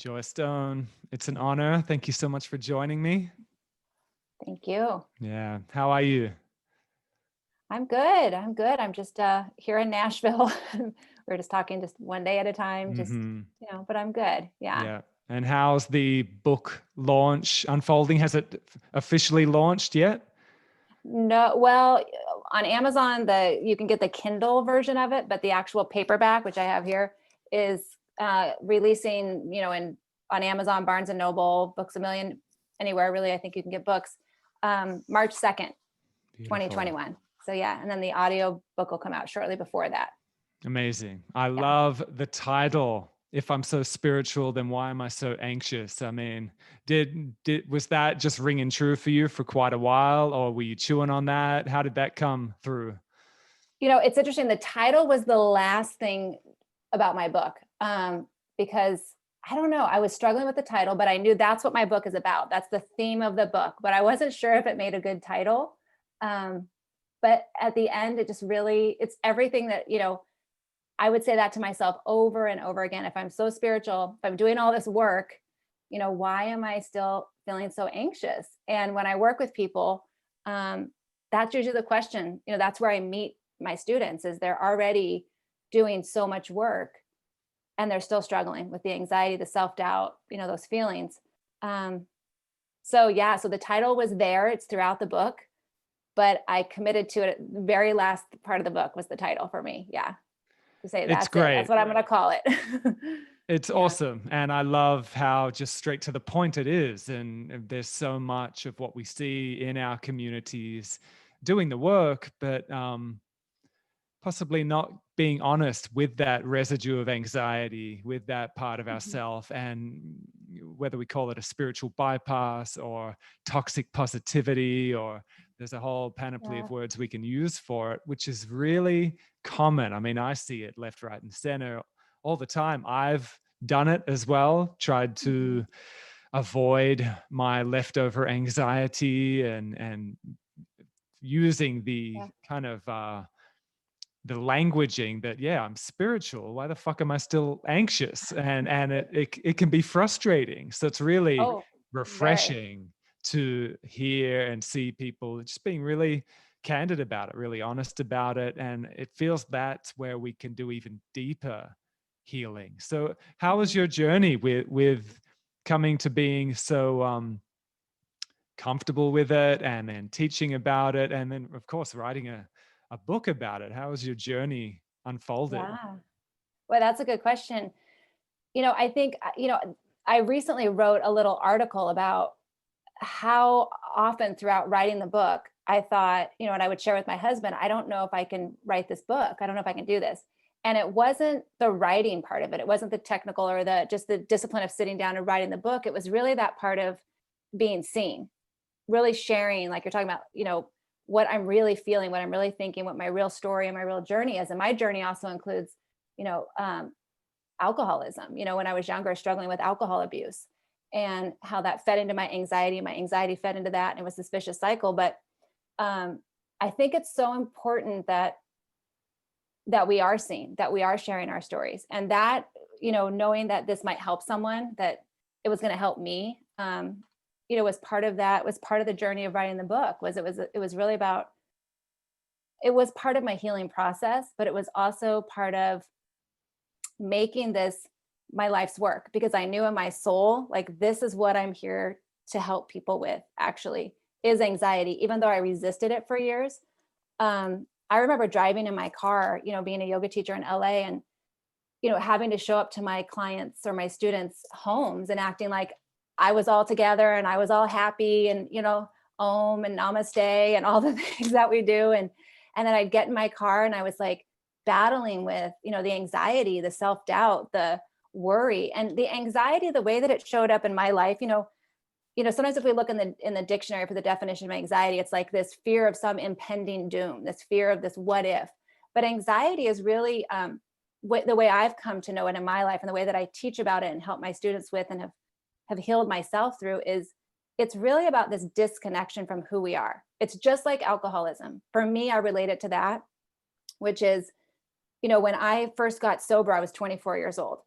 Joy Stone, it's an honor. Thank you so much for joining me. Thank you. Yeah. How are you? I'm good. I'm just here in Nashville. We're just talking just one day at a time, but I'm good. Yeah. Yeah. And how's the book launch unfolding? Has it officially launched yet? No, well, on Amazon, you can get the Kindle version of it, but the actual paperback, which I have here, is releasing, on Amazon, Barnes and Noble, Books a Million, anywhere really. I think you can get books March 2nd, Beautiful. 2021. So yeah, and then the audio book will come out shortly before that. Amazing. I love the title. If I'm so spiritual, then why am I so anxious? I mean, was that just ringing true for you for quite a while, or were you chewing on that? How did that come through? It's interesting. The title was the last thing about my book, because I don't know, I was struggling with the title, but I knew that's what my book is about. That's the theme of the book, but I wasn't sure if it made a good title. But at the end, it's everything that, I would say that to myself over and over again. If I'm so spiritual, if I'm doing all this work, why am I still feeling so anxious? And when I work with people, that's usually the question. That's where I meet my students, is they're already doing so much work and they're still struggling with the anxiety, the self-doubt, those feelings. So the title was there. It's throughout the book, but I committed to it. The very last part of the book was the title for me. Yeah. To say It's that's great. it. That's what I'm going to call it. It's awesome. And I love how just straight to the point it is. And there's so much of what we see in our communities doing the work, but possibly not being honest with that residue of anxiety, with that part of ourself, and whether we call it a spiritual bypass or toxic positivity, or there's a whole panoply of words we can use for it, which is really common. I mean, I see it left, right, and center all the time. I've done it as well, tried to avoid my leftover anxiety and using the kind of the languaging that, I'm spiritual. Why the fuck am I still anxious? And it can be frustrating. So it's really refreshing to hear and see people just being really candid about it, really honest about it. And it feels that's where we can do even deeper healing. So how was your journey with coming to being so comfortable with it, and then teaching about it, and then of course writing a book about it? How was your journey unfolded? Yeah. Well, that's a good question. I think, I recently wrote a little article about how often throughout writing the book, I thought, and I would share with my husband, I don't know if I can write this book. I don't know if I can do this. And it wasn't the writing part of it. It wasn't the technical or just the discipline of sitting down and writing the book. It was really that part of being seen, really sharing, like you're talking about, what I'm really feeling, what I'm really thinking, what my real story and my real journey is. And my journey also includes, alcoholism, when I was younger, struggling with alcohol abuse, and how that fed into my anxiety fed into that. And it was this vicious cycle. But I think it's so important that we are seen, that we are sharing our stories, and that, knowing that this might help someone, that it was going to help me, was part of that, was part of the journey of writing the book. It was really about, it was part of my healing process, but it was also part of making this my life's work, because I knew in my soul, like, this is what I'm here to help people with, actually, is anxiety, even though I resisted it for years. I remember driving in my car, being a yoga teacher in LA, and, having to show up to my clients or my students' homes and acting like I was all together and I was all happy, and, Om and Namaste and all the things that we do. And then I'd get in my car and I was like battling with, the anxiety, the self-doubt, the worry, and the anxiety, the way that it showed up in my life, sometimes if we look in the dictionary for the definition of anxiety, it's like this fear of some impending doom, this fear of this what if. But anxiety is really the way I've come to know it in my life, and the way that I teach about it and help my students with, and have healed myself through, is it's really about this disconnection from who we are. It's just like alcoholism. For me, I relate it to that, which is, when I first got sober, I was 24 years old.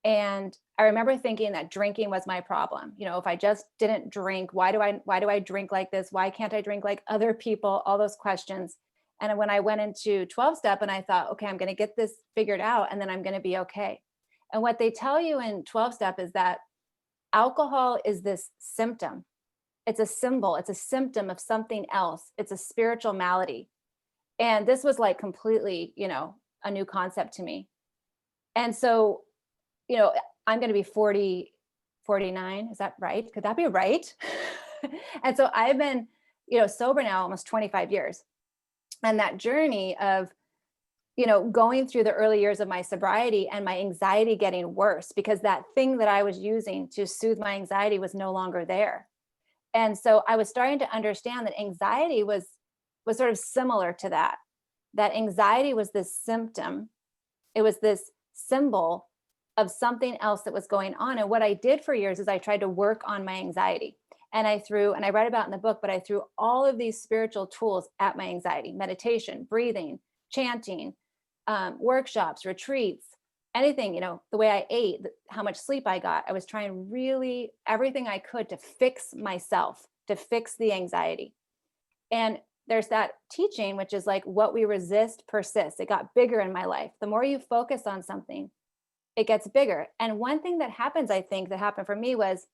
And I remember thinking that drinking was my problem. You know, if I just didn't drink, why do I drink like this? Why can't I drink like other people? All those questions. And when I went into 12 step and I thought, okay, I'm going to get this figured out and then I'm going to be okay. And what they tell you in 12 step is that alcohol is this symptom. It's a symbol, it's a symptom of something else. It's a spiritual malady. And this was like completely, you know, a new concept to me. And so, you know, I'm going to be 40, 49. Is that right? Could that be right? And so I've been, you know, sober now almost 25 years. And that journey of, you know, going through the early years of my sobriety and my anxiety getting worse because that thing that I was using to soothe my anxiety was no longer there. And so I was starting to understand that anxiety was sort of similar to that. That anxiety was this symptom. It was this symbol of something else that was going on. And what I did for years is I tried to work on my anxiety. And I write about in the book, but I threw all of these spiritual tools at my anxiety: meditation, breathing, chanting, workshops, retreats, anything, you know, the way I ate, how much sleep I got. I was trying really everything I could to fix myself, to fix the anxiety. And there's that teaching, which is like what we resist persists. It got bigger in my life. The more you focus on something, it gets bigger. And one thing that happens, I think, that happened for me was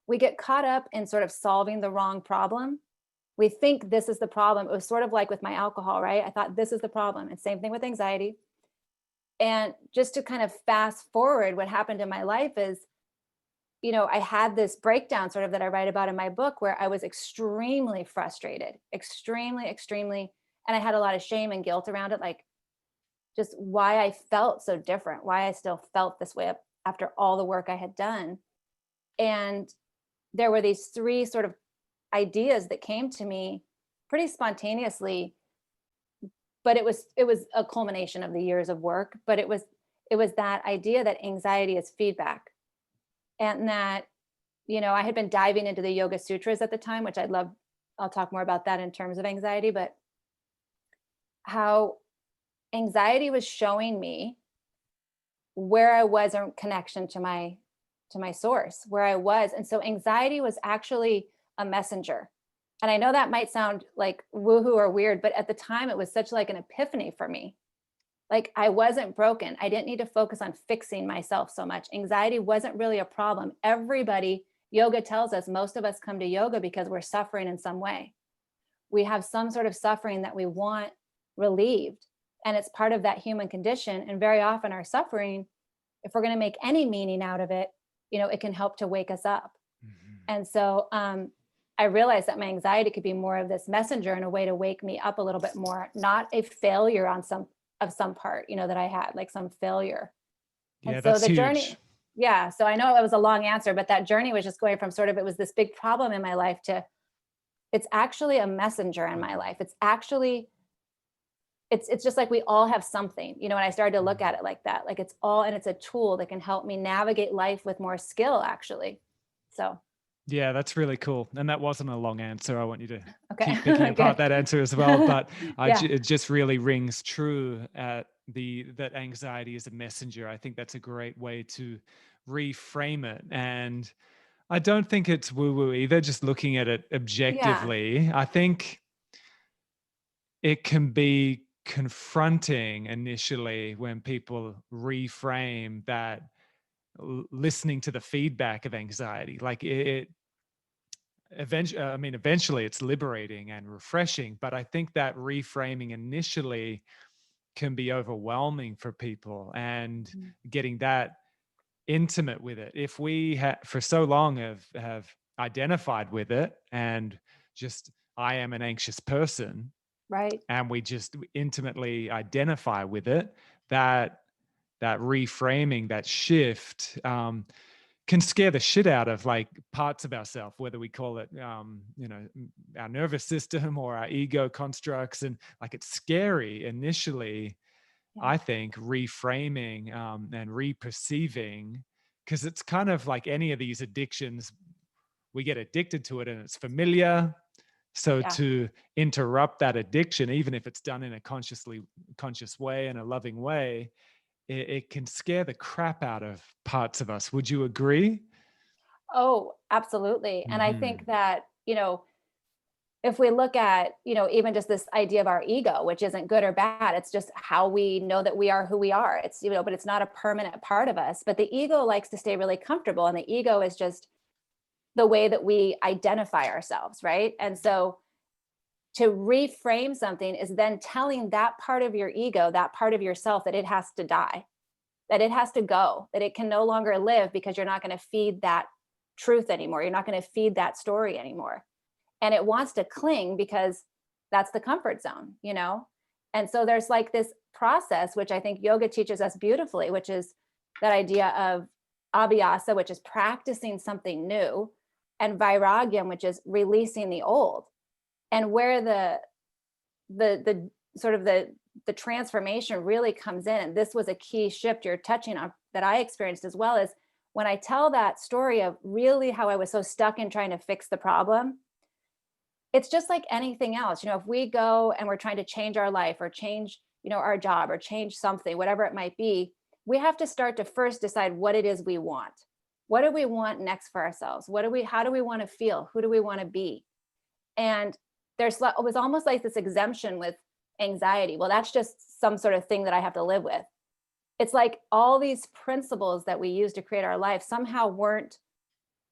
we get caught up in sort of solving the wrong problem. We think this is the problem. It was sort of like with my alcohol, right? I thought this is the problem. And same thing with anxiety. And just to kind of fast forward, what happened in my life is, you know, I had this breakdown sort of that I write about in my book where I was extremely frustrated, extremely. And I had a lot of shame and guilt around it, like just why I felt so different, why I still felt this way after all the work I had done. And there were these three sort of ideas that came to me pretty spontaneously, but it was a culmination of the years of work. But it was that idea that anxiety is feedback, and that, you know, I had been diving into the Yoga Sutras at the time, which I'd love. I'll talk more about that in terms of anxiety, but how anxiety was showing me where I was in connection to my source, where I was. And so anxiety was actually a messenger. And I know that might sound like woohoo or weird, but at the time it was such like an epiphany for me. Like I wasn't broken. I didn't need to focus on fixing myself so much. Anxiety wasn't really a problem. Everybody, yoga tells us, most of us come to yoga because we're suffering in some way. We have some sort of suffering that we want relieved. And it's part of that human condition. And very often our suffering, if we're going to make any meaning out of it, you know, it can help to wake us up. Mhm. And so I realized that my anxiety could be more of this messenger and a way to wake me up a little bit more, not a failure on some part, you know, that I had, like some failure. And Yeah, so that's the huge. journey, yeah. So I know it was a long answer, but that journey was just going from sort of, it was this big problem in my life to it's actually a messenger in my life. It's actually, it's just like we all have something, you know, and I started to look Mhm. at it like that, like it's all, and it's a tool that can help me navigate life with more skill, actually. So, Yeah, that's really cool. And that wasn't a long answer. I want you to okay, keep picking apart good. that answer as well. But Yeah, it just really rings true at that anxiety is a messenger. I think that's a great way to reframe it. And I don't think it's woo woo either, just looking at it yeah, objectively. I think it can be confronting initially when people reframe that listening to the feedback of anxiety. Like eventually, I mean, eventually it's liberating and refreshing, but I think that reframing initially can be overwhelming for people, and mhm, getting that intimate with it. If we for so long have identified with it and just, I am an anxious person, right. and we just intimately identify with it, that reframing, that shift, can scare the shit out of like parts of ourselves, whether we call it, our nervous system or our ego constructs. And like, it's scary initially, Yeah, I think, reframing and reperceiving, because it's kind of like any of these addictions, we get addicted to it and it's familiar. So yeah, to interrupt that addiction, even if it's done in a conscious way and a loving way, it can scare the crap out of parts of us. Would you agree? Oh, absolutely. And I Mm-hmm. think that, if we look at, even just this idea of our ego, which isn't good or bad, it's just how we know that we are who we are. It's, but it's not a permanent part of us. But the ego likes to stay really comfortable. And the ego is just the way that we identify ourselves, right? And so to reframe something is then telling that part of your ego, that part of yourself, that it has to die, that it has to go, that it can no longer live because you're not going to feed that truth anymore. You're not going to feed that story anymore. And it wants to cling because that's the comfort zone. And so there's like this process, which I think yoga teaches us beautifully, which is that idea of abhyasa, which is practicing something new, and vairagyam, which is releasing the old. And where the sort of the transformation really comes in, and this was a key shift you're touching on that I experienced as well, is when I tell that story of really how I was so stuck in trying to fix the problem. It's just like anything else. If we go and we're trying to change our life or change, our job or change something, whatever it might be, we have to start to first decide what it is we want. What do we want next for ourselves? How do we want to feel? Who do we want to be? And it was almost like this exemption with anxiety. Well, that's just some sort of thing that I have to live with. It's like all these principles that we use to create our life somehow weren't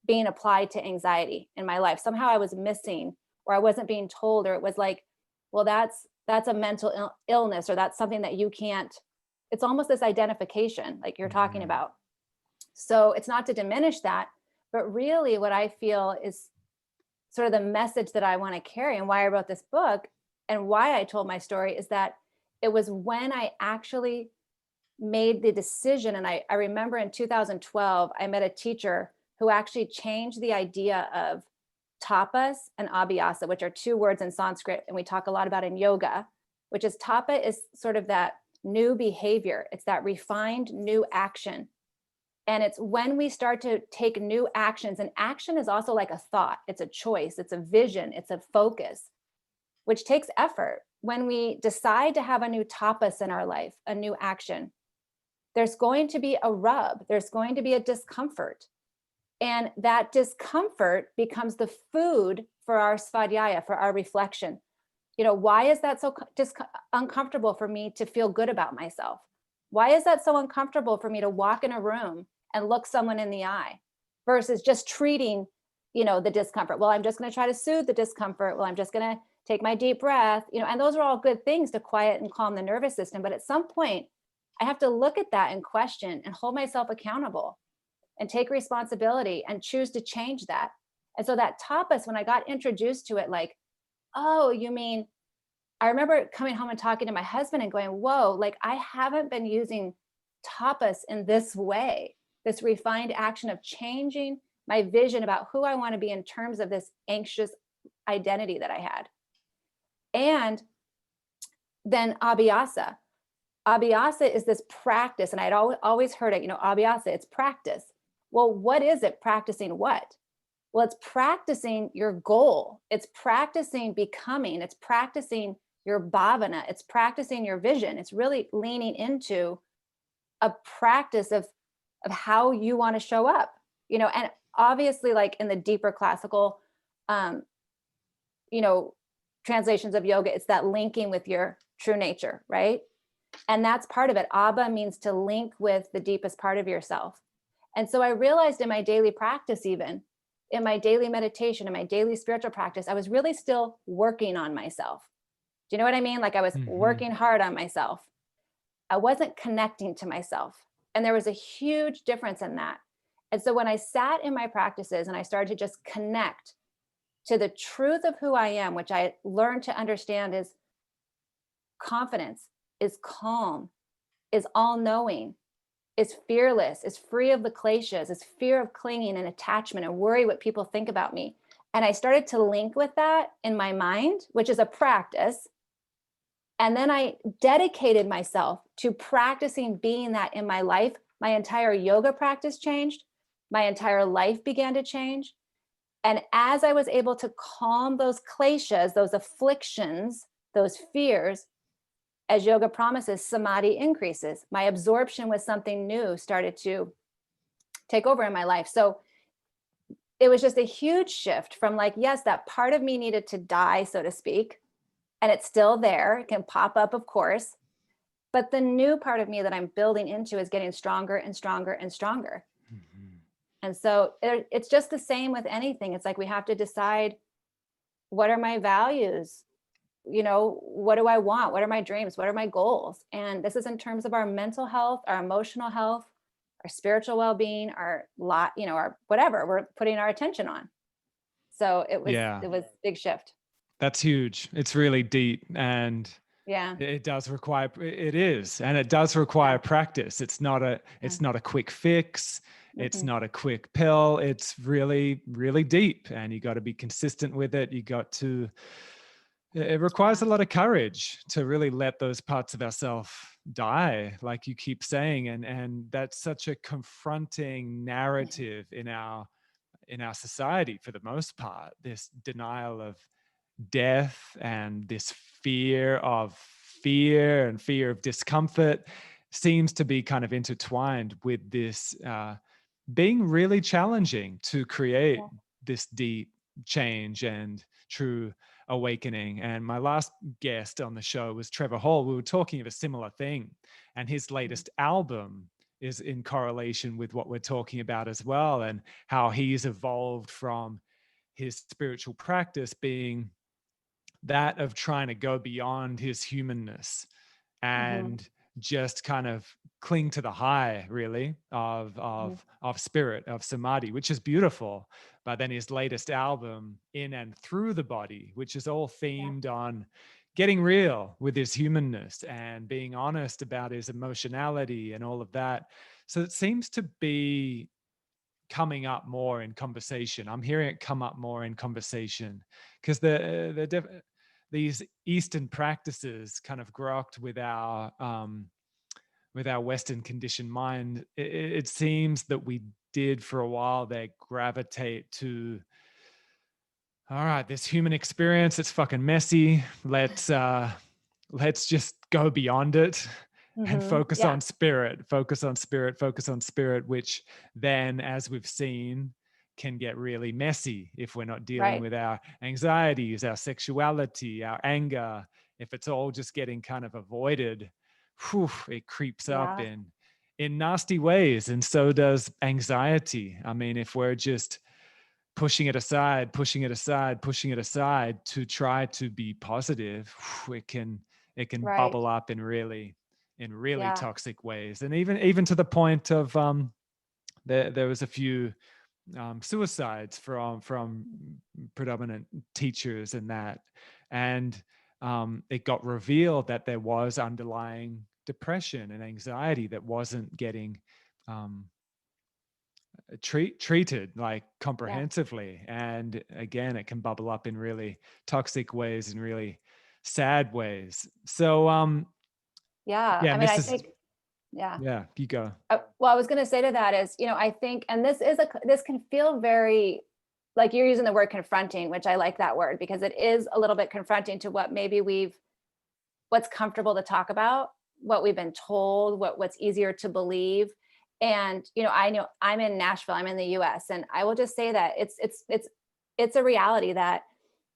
being applied to anxiety in my life. Somehow I was missing, or I wasn't being told, or it was like, well, that's a mental illness, or that's something that you can't. It's almost this identification like you're talking Mm-hmm. about. So it's not to diminish that, but really what I feel is sort of the message that I want to carry, and why I wrote this book and why I told my story, is that it was when I actually made the decision. And I remember in 2012, I met a teacher who actually changed the idea of tapas and abhyasa, which are two words in Sanskrit, and we talk a lot about in yoga, which is tapa is sort of that new behavior. It's that refined new action. And it's when we start to take new actions, and action is also like a thought, it's a choice, it's a vision, it's a focus, which takes effort. When we decide to have a new tapas in our life, a new action, there's going to be a rub, there's going to be a discomfort. And that discomfort becomes the food for our svadhyaya, for our reflection. Why is that so uncomfortable for me to feel good about myself? Why is that so uncomfortable for me to walk in a room and look someone in the eye versus just treating, the discomfort? Well, I'm just going to try to soothe the discomfort. Well, I'm just going to take my deep breath, and those are all good things to quiet and calm the nervous system. But at some point, I have to look at that and question and hold myself accountable and take responsibility and choose to change that. And so that tapas, when I got introduced to it, like, oh, you mean, I remember coming home and talking to my husband and going, whoa, like I haven't been using tapas in this way, this refined action of changing my vision about who I want to be in terms of this anxious identity that I had. And then abhyasa. Abhyasa is this practice, and I'd always heard it, abhyasa, it's practice. Well, what is it? Practicing what? Well, it's practicing your goal. It's practicing becoming. It's practicing your bhavana. It's practicing your vision. It's really leaning into a practice of how you want to show up, and obviously like in the deeper classical, translations of yoga, it's that linking with your true nature, right? And that's part of it. Abha means to link with the deepest part of yourself. And so I realized in my daily practice, even in my daily meditation, in my daily spiritual practice, I was really still working on myself. Do you know what I mean? Like I was working hard on myself. I wasn't connecting to myself. And there was a huge difference in that. And so when I sat in my practices and I started to just connect to the truth of who I am, which I learned to understand is confidence, is calm, is all-knowing, is fearless, is free of the kleshas, is fear of clinging and attachment and worry what people think about me. And I started to link with that in my mind, which is a practice. And then I dedicated myself to practicing being that in my life. My entire yoga practice changed. My entire life began to change. And as I was able to calm those kleshas, those afflictions, those fears, as yoga promises, samadhi increases. My absorption with something new started to take over in my life. So it was just a huge shift from like, yes, that part of me needed to die, so to speak, and it's still there. It can pop up, of course, but the new part of me that I'm building into is getting stronger and stronger and stronger. Mhm. And so it's just the same with anything. It's like we have to decide, what are my values? What do I want? What are my dreams? What are my goals? And this is in terms of our mental health, our emotional health, our spiritual well-being, our our whatever we're putting our attention on. So it was Yeah, a big shift. that's huge. It's really deep, and Yeah. it does require, it is, and it does require Yeah. practice. It's not a, Yeah. it's not a quick fix. It's Mhm. not a quick pill. It's really, really deep, and you got to be consistent with it. You got to, it requires Yeah. a lot of courage to really let those parts of ourselves die, like you keep saying. And that's such a confronting narrative in our society for the most part, this denial of death and this fear and fear of discomfort seems to be kind of intertwined with this being really challenging to create Yeah. this deep change and true awakening. And my last guest on the show was Trevor Hall. We were talking of a similar thing, and his Mhm. latest album is in correlation with what we're talking about as well, and how he's evolved from his spiritual practice being that of trying to go beyond his humanness Mhm. and just kind of cling to the high, really, of Mhm. spirit, of samadhi, which is beautiful. But then his latest album, In and Through the Body, which is all Yeah. themed on getting real with his humanness and being honest about his emotionality and all of that. So it seems to be coming up more in conversation. I'm hearing it come up more in conversation because these Eastern practices kind of grokked with our Western conditioned mind. It seems that we did for a while there gravitate to, all right, this human experience, it's fucking messy. Let's just go beyond it and Mhm. focus Yeah. on spirit, focus on spirit, focus on spirit, which then, as we've seen, can get really messy if we're not dealing Right. with our anxieties, our sexuality, our anger. If it's all just getting kind of avoided, whew, it creeps up Yeah. in nasty ways. And so does anxiety. I mean, if we're just pushing it aside, pushing it aside, pushing it aside to try to be positive, it can Right. bubble up in really Yeah. toxic ways. And even to the point of there was a few suicides from predominant teachers and that, and it got revealed that there was underlying depression and anxiety that wasn't getting um, treated like Yeah. comprehensively. And again, it can bubble up in really toxic ways and really sad ways. So Yeah. yeah, I mean, I Mrs. think, yeah. Yeah, you go. Well, I was going to say to that is, I think, and this can feel very, like you're using the word confronting, which I like that word because it is a little bit confronting to what maybe what's comfortable to talk about, what we've been told, what's easier to believe. And, I know I'm in Nashville, I'm in the US, and I will just say that it's a reality that,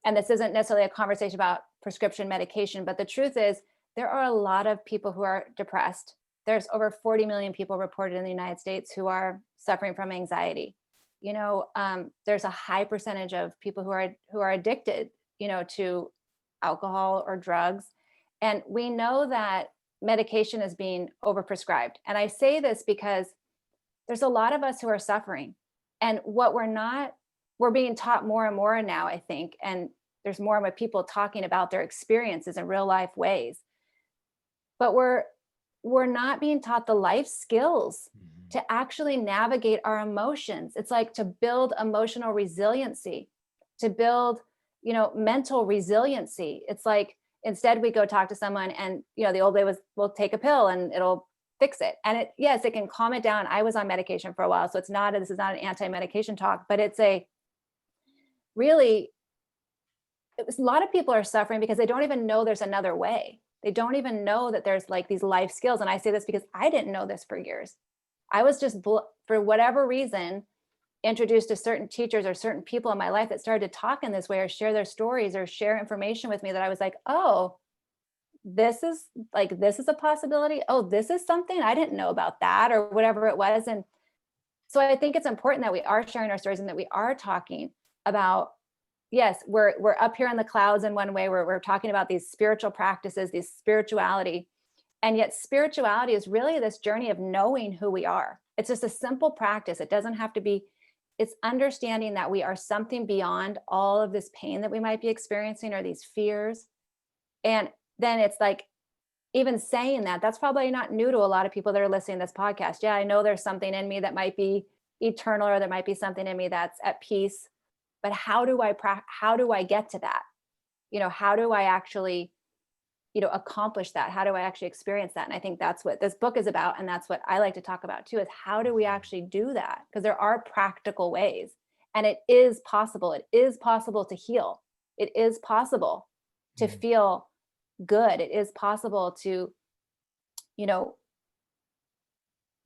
and this isn't necessarily a conversation about prescription medication, but the truth is there are a lot of people who are depressed. There's over 40 million people reported in the United States who are suffering from anxiety. There's a high percentage of people who are addicted, to alcohol or drugs. And we know that medication is being overprescribed. And I say this because there's a lot of us who are suffering. And what we're being taught more and more now, I think, and there's more and more people talking about their experiences in real life ways. But we're not being taught the life skills Mhm. to actually navigate our emotions. It's like to build emotional resiliency, to build, mental resiliency. It's like instead we go talk to someone and, the old way was we'll take a pill and it'll fix it. And yes, it can calm it down. I was on medication for a while. So this is not an anti-medication talk, but it's a really, a lot of people are suffering because they don't even know there's another way. They don't even know that there's like these life skills. And I say this because I didn't know this for years. I was just, for whatever reason, introduced to certain teachers or certain people in my life that started to talk in this way or share their stories or share information with me that I was like, oh, this is a possibility. Oh, this is something I didn't know about that, or whatever it was. And so I think it's important that we are sharing our stories and that we are talking about, yes, we're up here in the clouds in one way, where we're talking about these spiritual practices, these spirituality. And yet spirituality is really this journey of knowing who we are. It's just a simple practice. It doesn't have to be, it's understanding that we are something beyond all of this pain that we might be experiencing or these fears. And then it's like, even saying that, that's probably not new to a lot of people that are listening to this podcast. Yeah, I know there's something in me that might be eternal, or there might be something in me that's at peace. But how do I get to that? How do I actually, accomplish that? How do I actually experience that? And I think that's what this book is about. And that's what I like to talk about too, is how do we actually do that? Because there are practical ways, and it is possible. It is possible to heal. It is possible to feel good. It is possible to,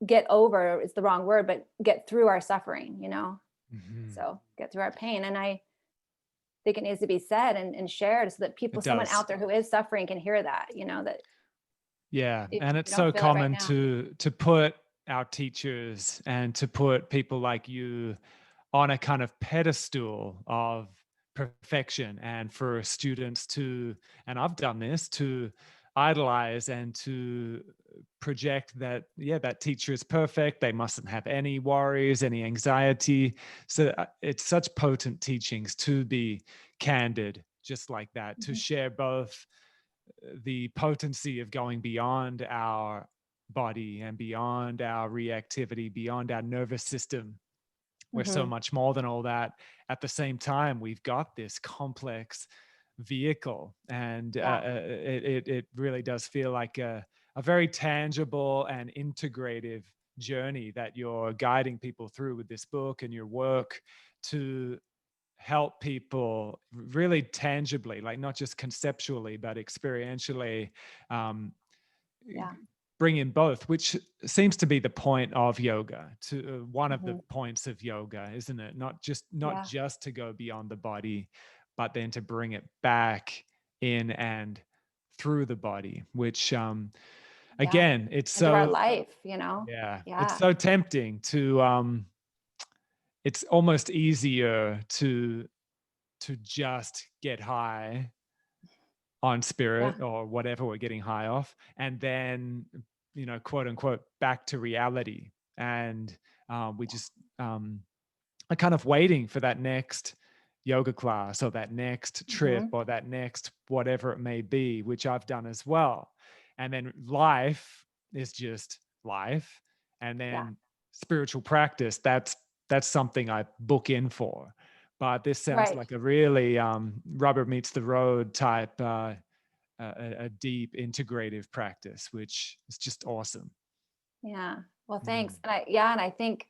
get over, is the wrong word, but get through our suffering, so get through our pain. And I think it needs to be said and shared so that people, someone out there who is suffering, can hear that, that Yeah. if And you it's don't so feel it right common now. to put our teachers and to put people like you on a kind of pedestal of perfection, and for students to, and I've done this, to idolize and to project that, yeah, that teacher is perfect, they mustn't have any worries, any anxiety. So it's such potent teachings to be candid just like that, to share both the potency of going beyond our body and beyond our reactivity, beyond our nervous system. We're so much more than all that. At the same time, we've got this complex vehicle, and it really does feel like a very tangible and integrative journey that you're guiding people through with this book and your work, to help people really tangibly, like not just conceptually, but experientially, um, Yeah. bring in both, which seems to be the point of yoga, to one of the points of yoga, isn't it? Not just to go beyond the body, but then to bring it back in and through the body, which again, it's Into our so, life, yeah, it's yeah. so tempting to it's almost easier to just get high on Yeah. spirit or whatever we're getting high off, and then, quote unquote, back to reality. And we just are kind of waiting for that next yoga class or that next trip or that next whatever it may be, which I've done as well. And then life is just life. And Yeah. then spiritual practice, that's something I book in for. But this sounds Right. like a really rubber meets the road type, a deep integrative practice, which is just awesome. Yeah. Well, thanks. And I think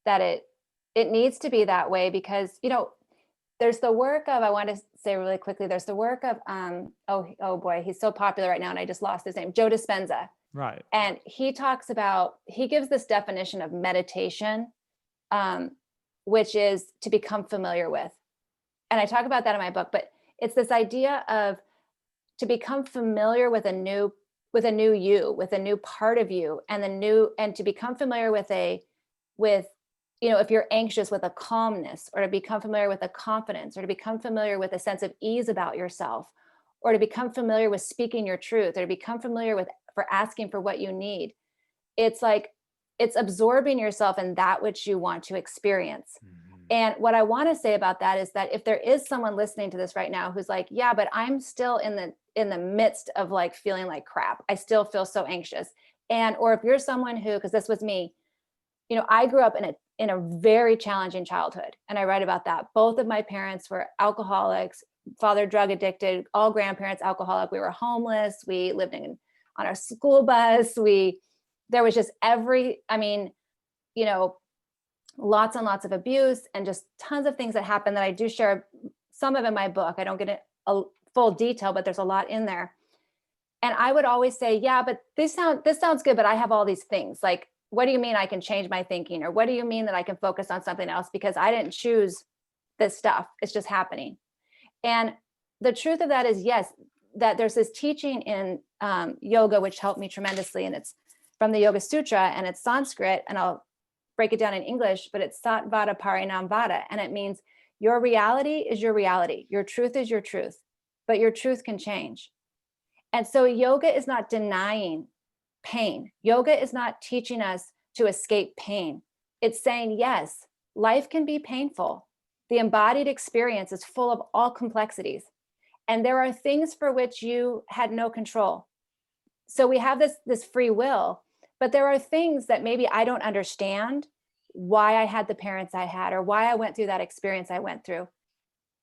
that it needs to be that way because, there's the work of, I want to say really quickly, there's the work of, oh boy, he's so popular right now and I just lost his name, Joe Dispenza. Right. And he gives this definition of meditation, which is to become familiar with. And I talk about that in my book, but it's this idea of to become familiar with a new you, with a new part of you, and to become familiar with if you're anxious, with a calmness, or to become familiar with a confidence, or to become familiar with a sense of ease about yourself, or to become familiar with speaking your truth, or to become familiar with for asking for what you need. It's like it's absorbing yourself in that which you want to experience. And what I want to say about that is that if there is someone listening to this right now who's like, yeah, but I'm still in the midst of like feeling like crap, I still feel so anxious. Or if you're someone who, because this was me, I grew up in a very challenging childhood, and I write about that. Both of my parents were alcoholics, father drug addicted, all grandparents alcoholic. We were homeless. We lived on our school bus. There was just lots and lots of abuse and just tons of things that happened that I do share some of in my book. I don't get a full detail, but there's a lot in there. And I would always say, yeah, but this sounds good, but I have all these things. Like, what do you mean I can change my thinking? Or what do you mean that I can focus on something else? Because I didn't choose this stuff. It's just happening. And the truth of that is, yes, that there's this teaching in yoga, which helped me tremendously. And it's from the Yoga Sutra, and it's Sanskrit, and I'll break it down in English, but it's Satvada Parinamvada. And it means your reality is your reality. Your truth is your truth, but your truth can change. And so yoga is not denying pain. Yoga is not teaching us to escape pain. It's saying, yes, life can be painful. The embodied experience is full of all complexities. And there are things for which you had no control. So we have this free will, but there are things that maybe I don't understand why I had the parents I had, or why I went through that experience I went through.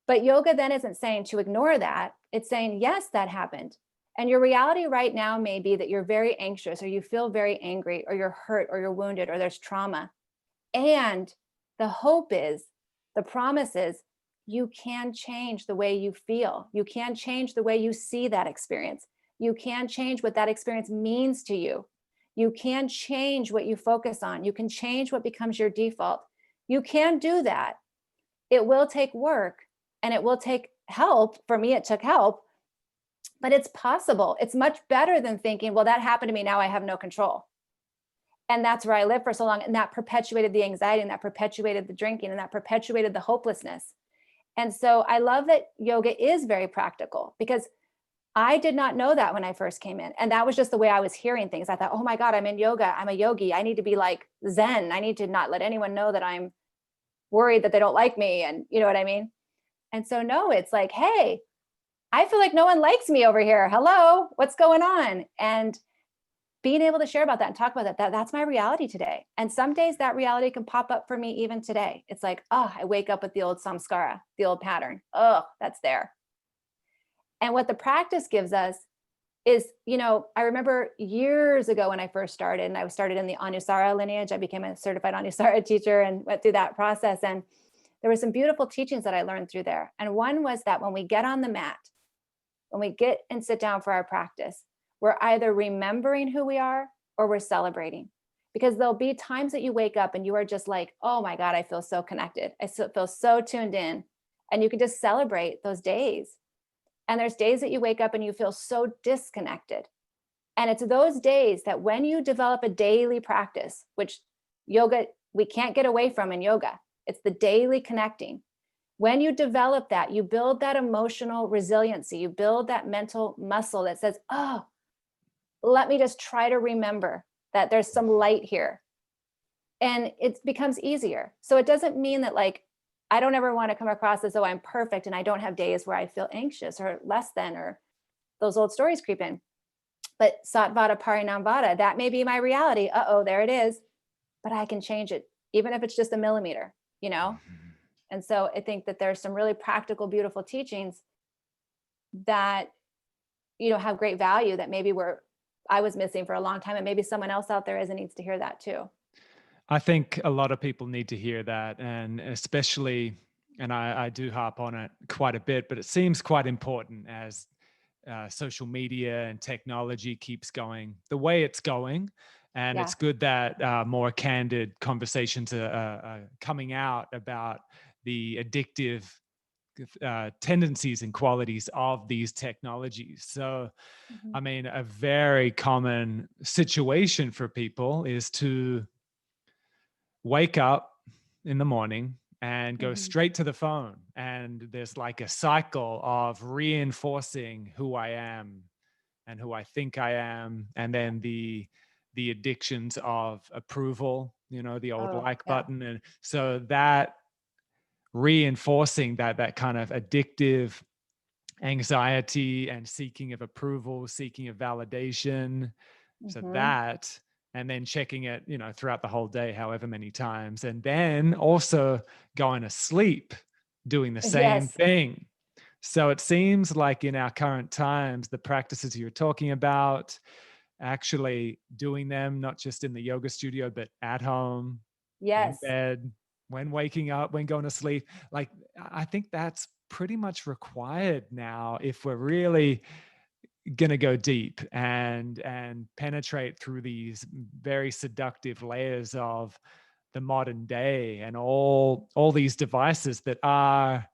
But yoga then isn't saying to ignore that. It's saying, yes, that happened. And your reality right now may be that you're very anxious, or you feel very angry, or you're hurt, or you're wounded, or there's trauma. And the hope is, the promise is, you can change the way you feel. You can change the way you see that experience. You can change what that experience means to you. You can change what you focus on. You can change what becomes your default. You can do that. It will take work, and it will take help. For me, it took help. But it's possible. It's much better than thinking, well, that happened to me, now I have no control. And that's where I lived for so long. And that perpetuated the anxiety, and that perpetuated the drinking, and that perpetuated the hopelessness. And so I love that yoga is very practical, because I did not know that when I first came in. And that was just the way I was hearing things. I thought, oh my God, I'm in yoga. I'm a yogi. I need to be like Zen. I need to not let anyone know that I'm worried that they don't like me. And you know what I mean? And so no, it's like, hey, I feel like no one likes me over here. Hello, what's going on? And being able to share about that and talk about that's my reality today. And some days that reality can pop up for me even today. It's like, oh, I wake up with the old samskara, the old pattern. Oh, that's there. And what the practice gives us is, I remember years ago when I first started, and I started in the Anusara lineage. I became a certified Anusara teacher and went through that process. And there were some beautiful teachings that I learned through there. And one was that when we get on the mat, when we get and sit down for our practice, we're either remembering who we are or we're celebrating. Because there'll be times that you wake up and you are just like, oh my God, I feel so connected. I feel so tuned in. And you can just celebrate those days. And there's days that you wake up and you feel so disconnected. And it's those days that when you develop a daily practice, which yoga, we can't get away from in yoga, it's the daily connecting. When you develop that, you build that emotional resiliency, you build that mental muscle that says, oh, let me just try to remember that there's some light here. And it becomes easier. So it doesn't mean that, like, I don't ever want to come across as though I'm perfect and I don't have days where I feel anxious or less than, or those old stories creep in. But Satvada Parinamvada, that may be my reality. Uh-oh, there it is. But I can change it, even if it's just a millimeter, And so I think that there's some really practical, beautiful teachings that, have great value that maybe I was missing for a long time. And maybe someone else out there is and needs to hear that too. I think a lot of people need to hear that, and especially, and I do harp on it quite a bit, but it seems quite important as social media and technology keeps going the way it's going. And it's good that more candid conversations are coming out about the addictive tendencies and qualities of these technologies. So, I mean, a very common situation for people is to wake up in the morning and go straight to the phone. And there's like a cycle of reinforcing who I am and who I think I am. And then the addictions of approval, the old like button. And so that reinforcing that kind of addictive anxiety and seeking of approval, seeking of validation. So that, and then checking it, throughout the whole day, however many times, and then also going to sleep, doing the same thing. So it seems like in our current times, the practices you're talking about, actually doing them, not just in the yoga studio, but at home, in bed, when waking up, when going to sleep. Like, I think that's pretty much required now if we're really going to go deep and penetrate through these very seductive layers of the modern day and all these devices that are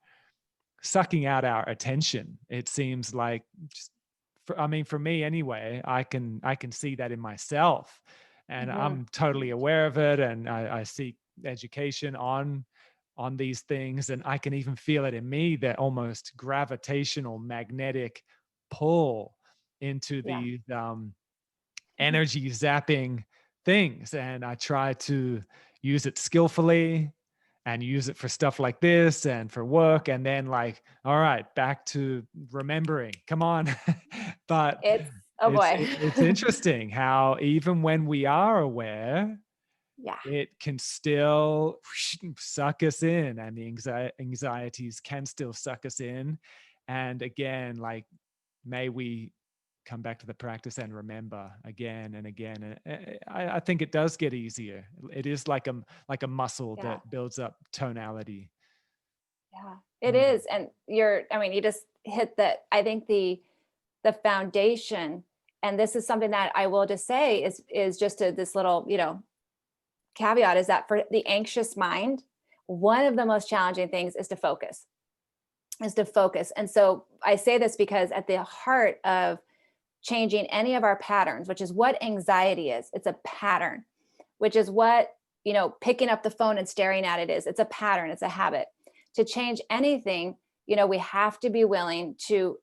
sucking out our attention. It seems like, for me anyway, I can see that in myself, and I'm totally aware of it, and I seek education on these things, and I can even feel it in me, that almost gravitational magnetic pull into Yeah. these energy zapping things. And I try to use it skillfully and use it for stuff like this and for work. And then, like, all right, back to remembering. Come on. But It's, oh boy. it's interesting how even when we are aware, Yeah. it can still suck us in, and the anxieties can still suck us in. And again, like, may we come back to the practice and remember again and again. And I think it does get easier. It is like a muscle Yeah. that builds up tonality. Yeah, it is. And you just hit that. I think the foundation, and this is something that I will just say is just this little, caveat, is that for the anxious mind, one of the most challenging things is to focus. And so I say this because at the heart of changing any of our patterns, which is what anxiety is, it's a pattern, which is what, picking up the phone and staring at it is. It's a pattern, it's a habit. To change anything, we have to be willing to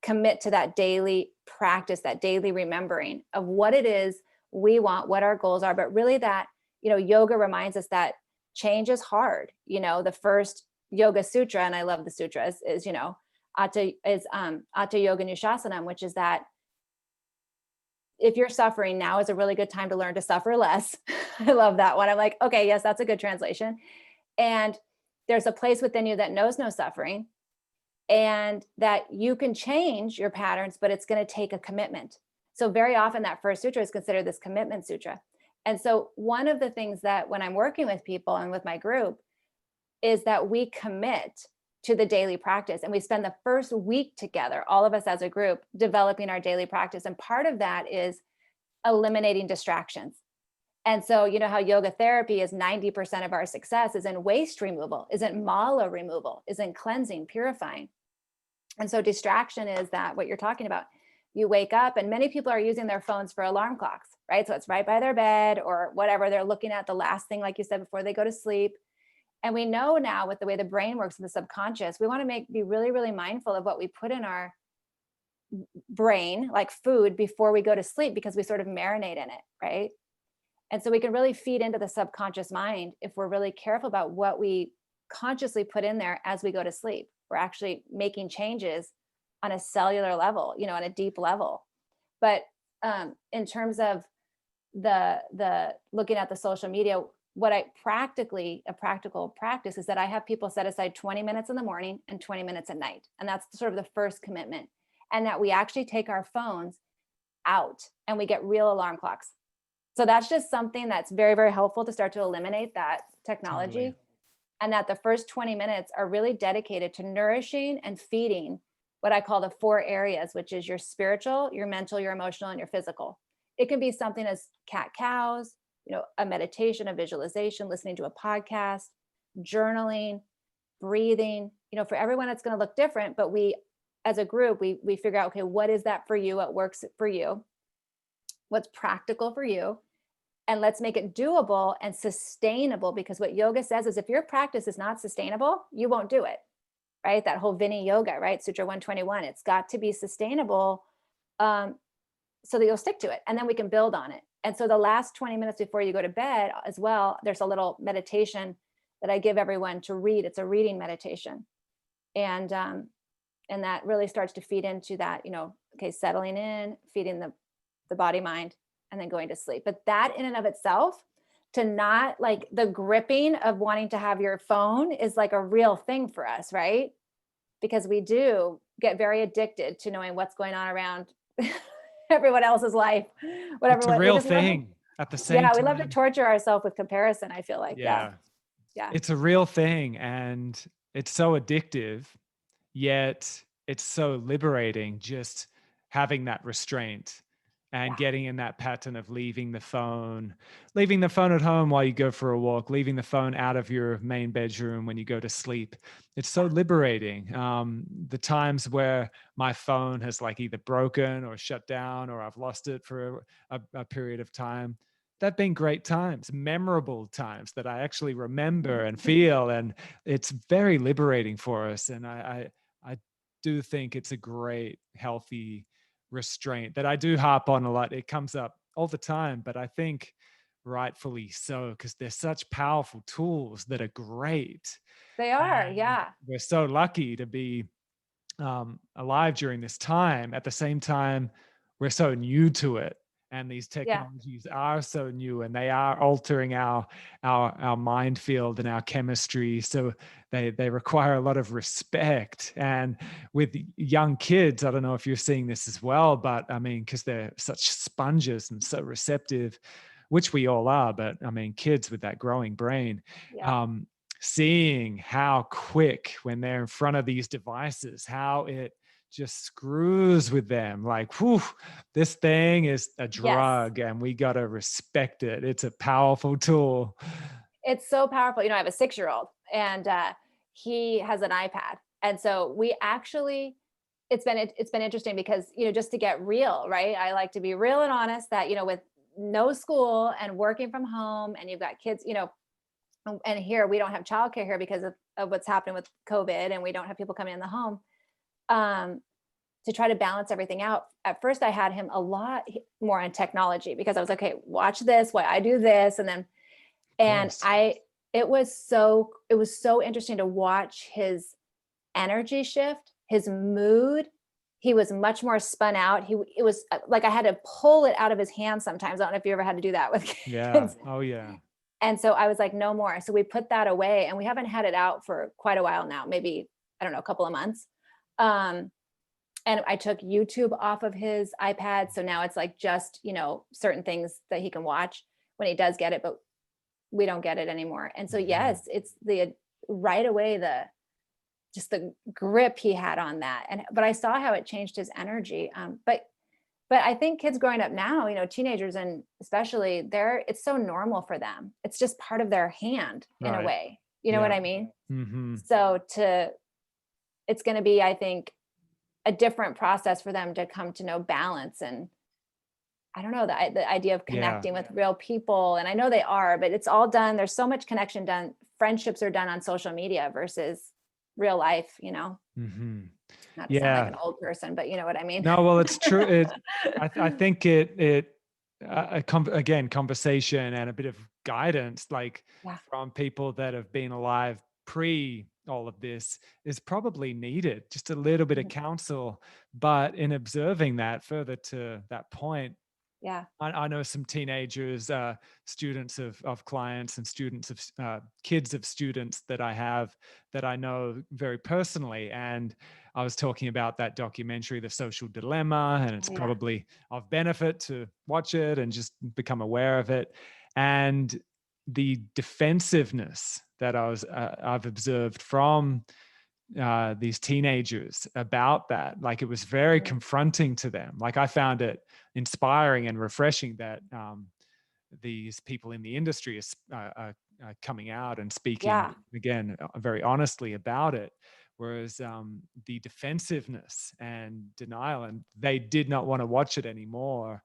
commit to that daily practice, that daily remembering of what it is we want, what our goals are. But really, that, yoga reminds us that change is hard. The first yoga sutra, and I love the sutra, is Atta Yoga Nushasanam, which is that if you're suffering, now is a really good time to learn to suffer less. I love that one. I'm like, okay, yes, that's a good translation. And there's a place within you that knows no suffering, and that you can change your patterns, but it's going to take a commitment. So very often that first sutra is considered this commitment sutra. And so one of the things that when I'm working with people and with my group is that we commit to the daily practice, and we spend the first week together, all of us as a group, developing our daily practice. And part of that is eliminating distractions. And so, how yoga therapy is 90% of our success is in waste removal, is in mala removal, is in cleansing, purifying. And so distraction is that what you're talking about. You wake up, and many people are using their phones for alarm clocks, right? So it's right by their bed or whatever. They're looking at the last thing, like you said, before they go to sleep. And we know now, with the way the brain works in the subconscious, we want to be really, really mindful of what we put in our brain, like food, before we go to sleep, because we sort of marinate in it, right? And so we can really feed into the subconscious mind if we're really careful about what we consciously put in there as we go to sleep. We're actually making changes on a cellular level, on a deep level. But in terms of the looking at the social media, what a practical practice is that I have people set aside 20 minutes in the morning and 20 minutes at night. And that's sort of the first commitment. And that we actually take our phones out and we get real alarm clocks. So that's just something that's very, very helpful to start to eliminate that technology. Totally. And that the first 20 minutes are really dedicated to nourishing and feeding what I call the 4 areas, which is your spiritual, your mental, your emotional, and your physical. It can be something as cat-cows, a meditation, a visualization, listening to a podcast, journaling, breathing. For everyone, it's going to look different, but we, as a group, we figure out, okay, what is that for you? What works for you? What's practical for you? And let's make it doable and sustainable, because what yoga says is if your practice is not sustainable, you won't do it, right? That whole Vini yoga, right? Sutra 121, it's got to be sustainable so that you'll stick to it, and then we can build on it. And so the last 20 minutes before you go to bed as well, there's a little meditation that I give everyone to read. It's a reading meditation. And that really starts to feed into that, okay, settling in, feeding the body, mind, and then going to sleep. But that in and of itself, to not like the gripping of wanting to have your phone is like a real thing for us, right? Because we do get very addicted to knowing what's going on around everyone else's life, whatever. It's a real thing at the same time. We love to torture ourselves with comparison, I feel like. Yeah. It's a real thing, and it's so addictive, yet it's so liberating, just having that restraint and Yeah. getting in that pattern of leaving the phone at home while you go for a walk, leaving the phone out of your main bedroom when you go to sleep. It's so liberating. The times where my phone has like either broken or shut down or I've lost it for a period of time, that've been great times, memorable times that I actually remember and feel. And it's very liberating for us. And I do think it's a great, healthy restraint that I do harp on a lot. It comes up all the time, but I think rightfully so, because they're such powerful tools that are great. They are. And Yeah. we're so lucky to be alive during this time. At the same time, we're so new to it, and these Yeah. technologies are so new, and they are altering our mind field and our chemistry. So they require a lot of respect. And with young kids, I don't know if you're seeing this as well, but I mean, because they're such sponges and so receptive, which we all are, but I mean, kids with that growing brain. Yeah. Um, Seeing how quick when they're in front of these devices, how it just screws with them. Like, whew, this thing is a Yes. drug and we got to respect it. It's a powerful tool. It's so powerful. I have a 6-year-old, and he has an iPad. And so we actually, it's been interesting because, just to get real, right? I like to be real and honest that, with no school and working from home, and you've got kids, and here we don't have childcare here because of what's happening with COVID, and we don't have people coming in the home. To try to balance everything out. At first I had him a lot more on technology because I was like, okay, watch this, why I do this. And Course. it was so interesting to watch his energy shift, his mood. He was much more spun out. It was like I had to pull it out of his hand sometimes. I don't know if you ever had to do that with Yeah. kids. Oh, yeah. And so I was like, no more. So we put that away, and we haven't had it out for quite a while now, maybe, I don't know, a couple of months. And I took YouTube off of his iPad. So now it's like just, certain things that he can watch when he does get it, but we don't get it anymore. And so, yes, it's right away, just the grip he had on that. But I saw how it changed his energy. But I think kids growing up now, teenagers, and especially it's so normal for them. It's just part of their hand in a Right. way. You know what I mean? Mm-hmm. So it's going to be, I think, a different process for them to come to know balance. And I don't know, the idea of connecting with real people. And I know they are, but it's all done. There's so much connection done. Friendships are done on social media versus real life, Mm-hmm. not to sound like Yeah. an old person, but you know what I mean? No, well, it's true. I think again, conversation and a bit of guidance, like Yeah. from people that have been alive pre all of this, is probably needed. Just a little bit of Mhm. counsel, but in observing that, further to that point, Yeah. I know some teenagers, students of clients, and students of kids of students that I have that I know very personally. And I was talking about that documentary, The Social Dilemma, and it's Oh, yeah. probably of benefit to watch it and just become aware of it. And the defensiveness that I've observed from these teenagers about that, like it was very Mhm. confronting to them. Like I found it inspiring and refreshing that these people in the industry are coming out and speaking Yeah. again very honestly about it, whereas the defensiveness and denial, and they did not want to watch it anymore,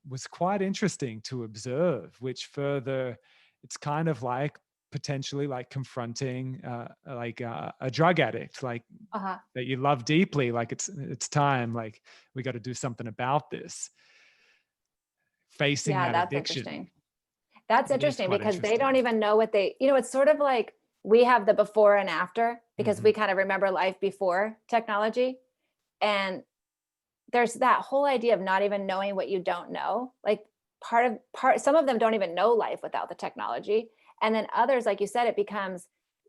was quite interesting to observe. Which further, it's kind of like potentially like confronting a drug addict, like Uh-huh. that you love deeply, like it's time, like we got to do something about this, facing Yeah, that that's addiction. interesting. That's It is interesting quite because they don't interesting. even know what it's sort of like we have the before and after because Mhm. we kind of remember life before technology. And there's that whole idea of not even knowing what you don't know. Like some of them don't even know life without the technology. And then others, like you said, it becomes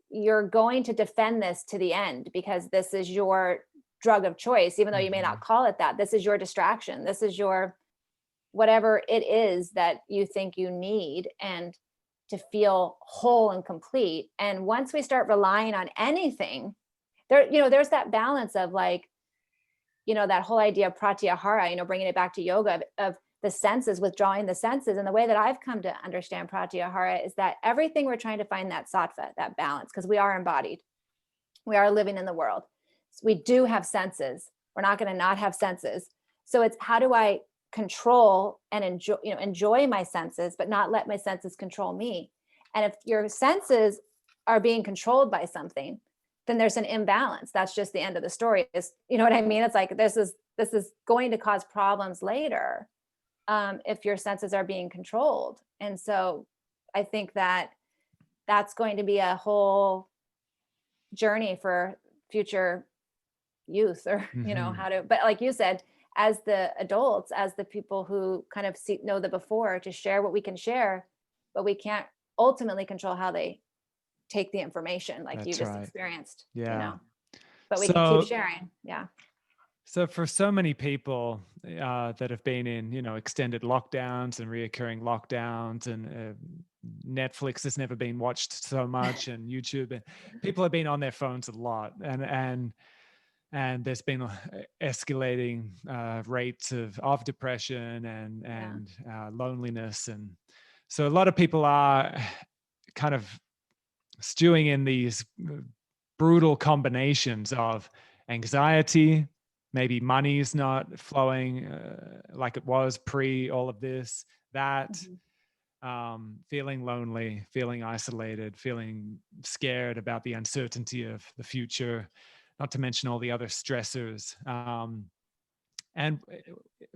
you're going to defend this to the end because this is your drug of choice, even though you may not Mhm. call it that. This is your distraction. This is your whatever it is that you think you need and to feel whole and complete. And once we start relying on anything, there's that balance of like that whole idea of pratyahara, bringing it back to yoga, of the senses, withdrawing the senses. And the way that I've come to understand pratyahara is that everything we're trying to find that sattva, that balance, because we are embodied, we are living in the world. So we do have senses. We're not going to not have senses. So it's, how do I control and enjoy my senses, but not let my senses control me? And if your senses are being controlled by something, then there's an imbalance. That's just the end of the story. You know what I mean? It's like, this is going to cause problems later, if your senses are being controlled. And so I think that that's going to be a whole journey for future youth, or how to, but like you said, as the adults, as the people who kind of know the before, to share what we can share, but we can't ultimately control how they take the information, like you just experienced. Yeah. But we can keep sharing. Yeah. So for so many people that have been in, extended lockdowns and reoccurring lockdowns, and Netflix has never been watched so much, and YouTube, and people have been on their phones a lot, and there's been escalating rates of depression and loneliness, and so a lot of people are kind of stewing in these brutal combinations of anxiety. Maybe money's not flowing like it was pre all of this, that feeling lonely, feeling isolated, feeling scared about the uncertainty of the future, not to mention all the other stressors.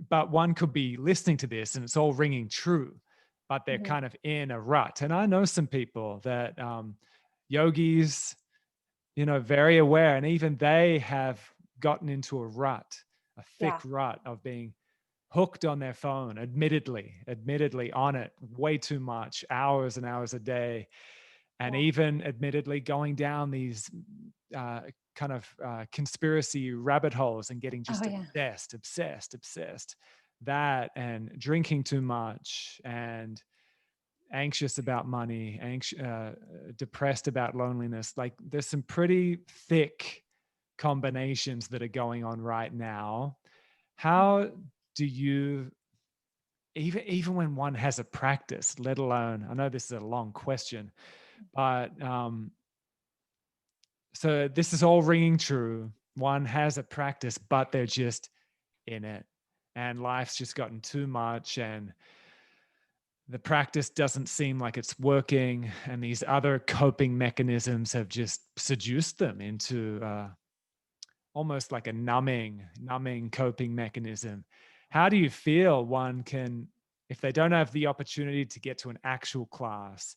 But one could be listening to this and it's all ringing true, but they're kind of in a rut. And I know some people that yogis, very aware, and even they have gotten into a rut, a thick rut of being hooked on their phone, admittedly on it way too much, hours and hours a day, and even admittedly going down these kind of conspiracy rabbit holes and getting just obsessed, that, and drinking too much, and anxious about money, depressed about loneliness. Like, there's some pretty thick combinations that are going on right now. How do you, even when one has a practice, let alone, I know this is a long question, but so this is all ringing true. One has a practice, but they're just in it, and life's just gotten too much, and the practice doesn't seem like it's working, and these other coping mechanisms have just seduced them into almost like a numbing coping mechanism. How do you feel one can, if they don't have the opportunity to get to an actual class,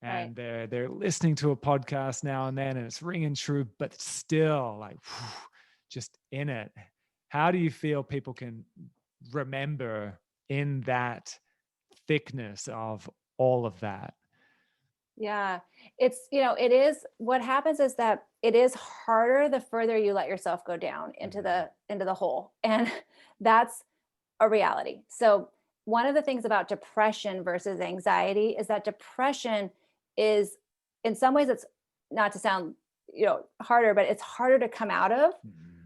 and they're listening to a podcast now and then, and it's ringing true, but still like just in it? How do you feel people can remember in that thickness of all of that? Yeah, it's, it is, what happens is that it is harder the further you let yourself go down into the hole. And that's a reality. So one of the things about depression versus anxiety is that depression is, in some ways, it's, not to sound, harder, but it's harder to come out of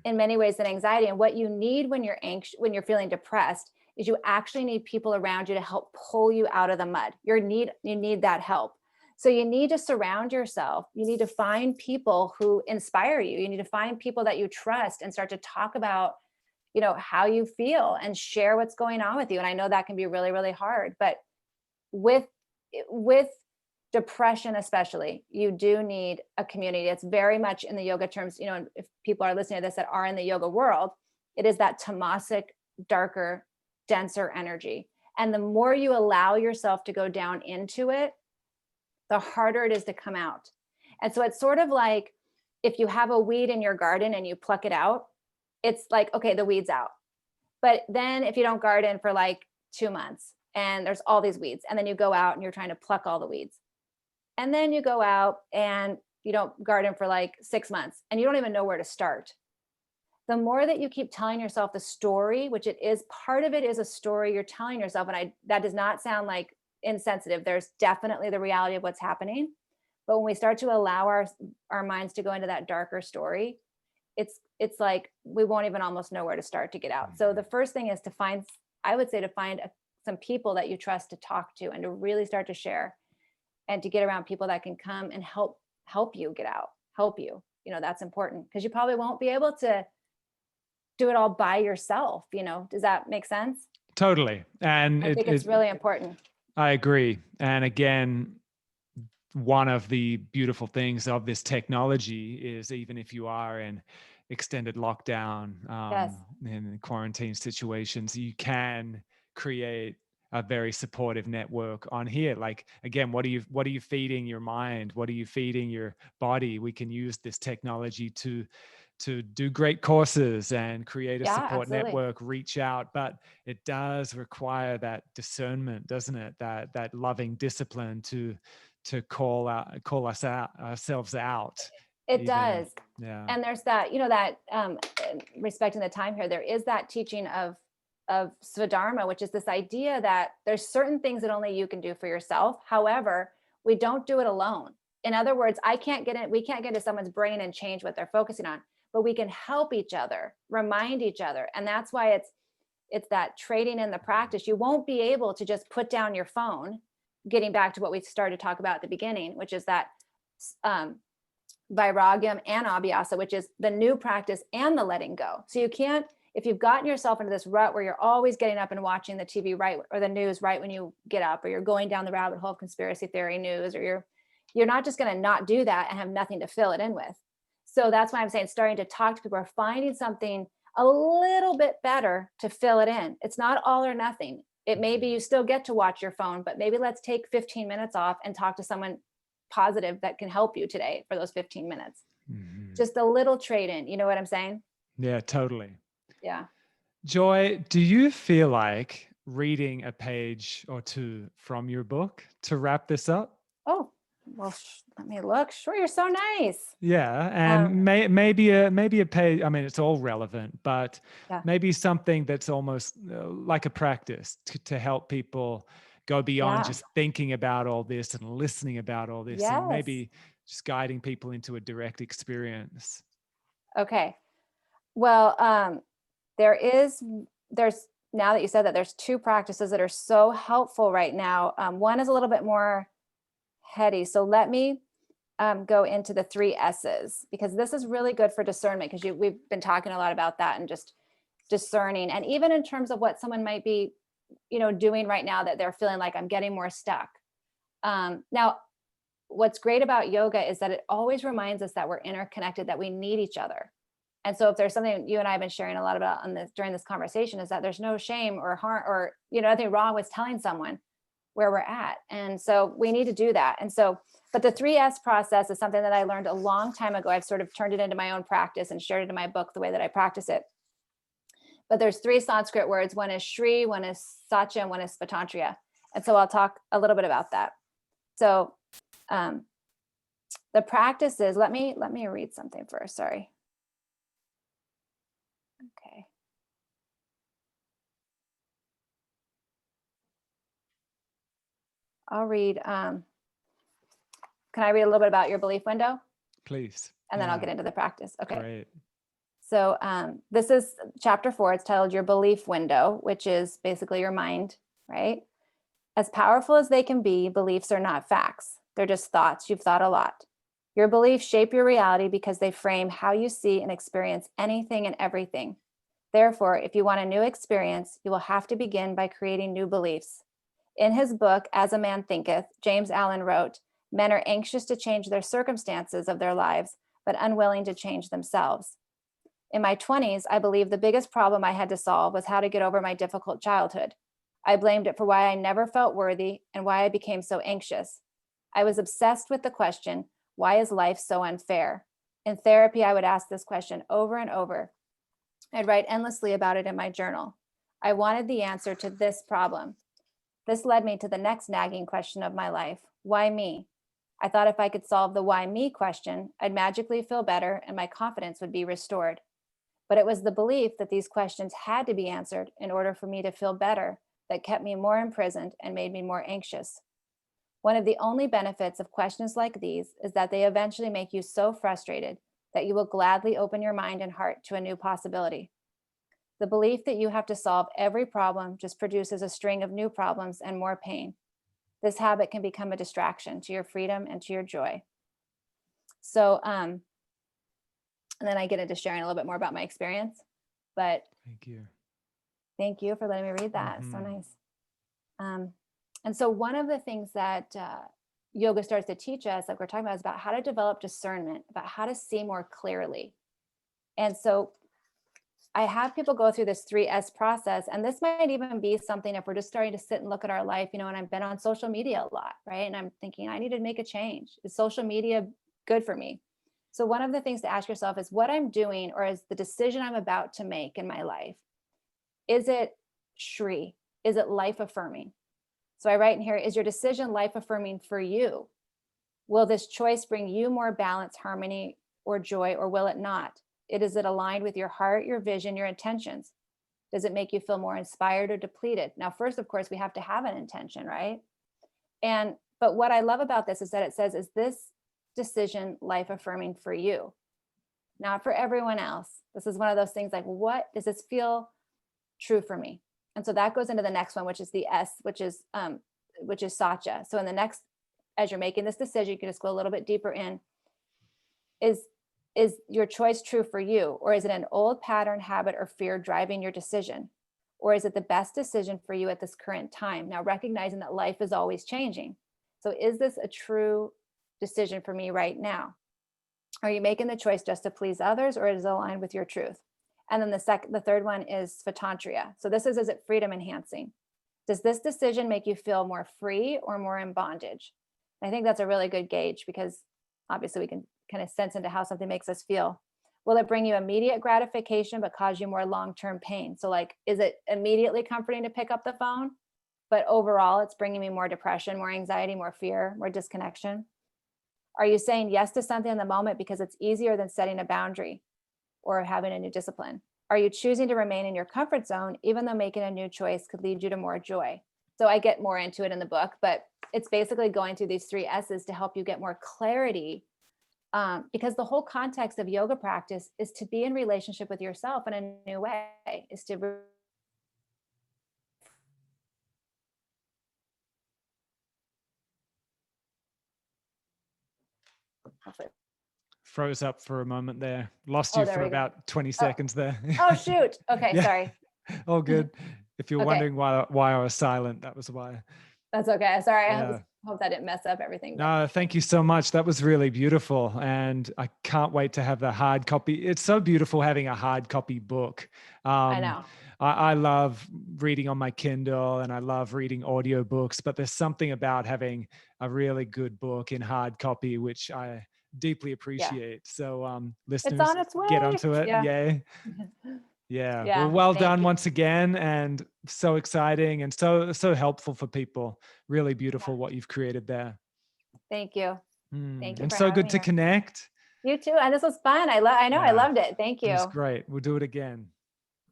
in many ways than anxiety. And what you need when you're anxious, when you're feeling depressed, is you actually need people around you to help pull you out of the mud. You need that help. So you need to surround yourself. You need to find people who inspire you. You need to find people that you trust and start to talk about, how you feel and share what's going on with you. And I know that can be really, really hard, but with depression, especially, you do need a community. It's very much, in the yoga terms, and if people are listening to this that are in the yoga world, it is that tamasic, darker, denser energy. And the more you allow yourself to go down into it, the harder it is to come out. And so it's sort of like, if you have a weed in your garden and you pluck it out, it's like, okay, the weed's out. But then if you don't garden for like 2 months and there's all these weeds, and then you go out and you're trying to pluck all the weeds, and then you go out and you don't garden for like 6 months and you don't even know where to start. The more that you keep telling yourself the story, which it is, part of it is a story you're telling yourself. And that does not sound like insensitive. There's definitely the reality of what's happening. But when we start to allow our minds to go into that darker story, it's it's like we won't even almost know where to start to get out. So the first thing is to find, I would say, to find some people that you trust to talk to and to really start to share, and to get around people that can come and help you get out, help you. That's important, because you probably won't be able to do it all by yourself. Does that make sense? Totally. And I think it's really important. I agree. And again, one of the beautiful things of this technology is, even if you are in extended lockdown, Yes. in quarantine situations, you can create a very supportive network on here. Like, again, what are you feeding your mind? What are you feeding your body? We can use this technology to do great courses and create a Yeah, support absolutely. network, reach out. But it does require that discernment, doesn't it? That loving discipline to call ourselves out. It does. Yeah. And there's that, respecting the time here, there is that teaching of Swadharma, which is this idea that there's certain things that only you can do for yourself. However, we don't do it alone. In other words, we can't get into someone's brain and change what they're focusing on, but we can help each other, remind each other. And that's why it's that trading in the practice. You won't be able to just put down your phone, getting back to what we started to talk about at the beginning, which is that vairagyam and abhyasa, which is the new practice and the letting go. So you can't, if you've gotten yourself into this rut where you're always getting up and watching the TV right, or the news right when you get up, or you're going down the rabbit hole of conspiracy theory news, or you're not just going to not do that and have nothing to fill it in with. So that's why I'm saying starting to talk to people, or finding something a little bit better to fill it in. It's not all or nothing. It may be you still get to watch your phone, but maybe let's take 15 minutes off and talk to someone positive that can help you today for those 15 minutes. Mm-hmm. Just a little trade in. You know what I'm saying? Yeah, totally. Yeah. Joy, do you feel like reading a page or two from your book to wrap this up? Oh, well, let me look. Sure, you're so nice. Yeah, and maybe a page. I mean, it's all relevant, but maybe something that's almost like a practice to help people go beyond just thinking about all this and listening about all this, and maybe just guiding people into a direct experience. Okay. Well, there's now that you said that, there's two practices that are so helpful right now. One is a little bit more heady. So let me go into the 3 S's, because this is really good for discernment, because we've been talking a lot about that and just discerning. And even in terms of what someone might be, doing right now, that they're feeling like, I'm getting more stuck. Now, what's great about yoga is that it always reminds us that we're interconnected, that we need each other. And so if there's something you and I have been sharing a lot about during this conversation, is that there's no shame or harm or, nothing wrong with telling someone where we're at. And so we need to do that. And so, but the 3S process is something that I learned a long time ago. I've sort of turned it into my own practice and shared it in my book, the way that I practice it. But there's 3 Sanskrit words. One is Shri, one is Satya, and one is Spatantriya. And so I'll talk a little bit about that. So the practice is, let me read something first. Sorry. Okay. I'll read. Can I read a little bit about your belief window? Please. And then I'll get into the practice. Okay. Great. So this is chapter 4. It's titled Your Belief Window, which is basically your mind, right? As powerful as they can be, beliefs are not facts. They're just thoughts you've thought a lot. Your beliefs shape your reality because they frame how you see and experience anything and everything. Therefore, if you want a new experience, you will have to begin by creating new beliefs. In his book, As a Man Thinketh, James Allen wrote, men are anxious to change their circumstances of their lives, but unwilling to change themselves. In my 20s, I believe the biggest problem I had to solve was how to get over my difficult childhood. I blamed it for why I never felt worthy and why I became so anxious. I was obsessed with the question, why is life so unfair? In therapy, I would ask this question over and over. I'd write endlessly about it in my journal. I wanted the answer to this problem. This led me to the next nagging question of my life. Why me? I thought if I could solve the why me question, I'd magically feel better and my confidence would be restored. But it was the belief that these questions had to be answered in order for me to feel better that kept me more imprisoned and made me more anxious. One of the only benefits of questions like these is that they eventually make you so frustrated that you will gladly open your mind and heart to a new possibility. The belief that you have to solve every problem just produces a string of new problems and more pain. This habit can become a distraction to your freedom and to your joy. So, and then I get into sharing a little bit more about my experience, but thank you for letting me read that. So nice. And so one of the things that yoga starts to teach us, like we're talking about, is about how to develop discernment, about how to see more clearly. And so I have people go through this 3S process, and this might even be something if we're just starting to sit and look at our life, and I've been on social media a lot, right? And I'm thinking, I need to make a change. Is social media good for me? So one of the things to ask yourself is what I'm doing, or is the decision I'm about to make in my life, is it Shri? Is it life affirming? So I write in here, is your decision life affirming for you? Will this choice bring you more balance, harmony, or joy, or will it not? Is it aligned with your heart, your vision, your intentions? Does it make you feel more inspired or depleted? Now, first, of course, we have to have an intention, right? But what I love about this is that it says, is this decision life affirming for you? Not for everyone else. This is one of those things like, what does this feel true for me? And so that goes into the next one, which is the S, which is Satya. So in the next, as you're making this decision, you can just go a little bit deeper in, is your choice true for you? Or is it an old pattern, habit, or fear driving your decision? Or is it the best decision for you at this current time? Now, recognizing that life is always changing. So is this a true decision for me right now? Are you making the choice just to please others, or is it aligned with your truth? And then the third one is Svatantriya. So this is it freedom enhancing? Does this decision make you feel more free or more in bondage? And I think that's a really good gauge, because obviously we can kind of sense into how something makes us feel. Will it bring you immediate gratification but cause you more long-term pain? So like, is it immediately comforting to pick up the phone, but overall it's bringing me more depression, more anxiety, more fear, more disconnection? Are you saying yes to something in the moment because it's easier than setting a boundary or having a new discipline? Are you choosing to remain in your comfort zone, even though making a new choice could lead you to more joy? So I get more into it in the book, but it's basically going through these 3 S's to help you get more clarity, because the whole context of yoga practice is to be in relationship with yourself in a new way, is to Froze up for a moment there. Lost Oh, you there for we go. about 20 seconds there. Oh, shoot. Okay, Yeah. sorry. All good. If you're Okay. wondering why I was silent, that was why. That's okay. Sorry. Yeah. I hope that didn't mess up everything. No, thank you so much. That was really beautiful. And I can't wait to have the hard copy. It's so beautiful having a hard copy book. I know. I love reading on my Kindle, and I love reading audiobooks, but there's something about having a really good book in hard copy, which I deeply appreciate. Yeah. So listeners, it's on its way. Get onto it. Yeah. Yay. Yeah. Yeah. Well done you. once again, and so exciting and so helpful for people. Really beautiful what you've created there. Thank you. Thank you. And so good to connect. You too. And this was fun. I loved it. Thank you. It was great. We'll do it again.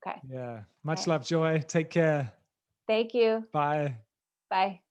Okay. Yeah. Much love, Joy. Take care. Thank you. Bye. Bye.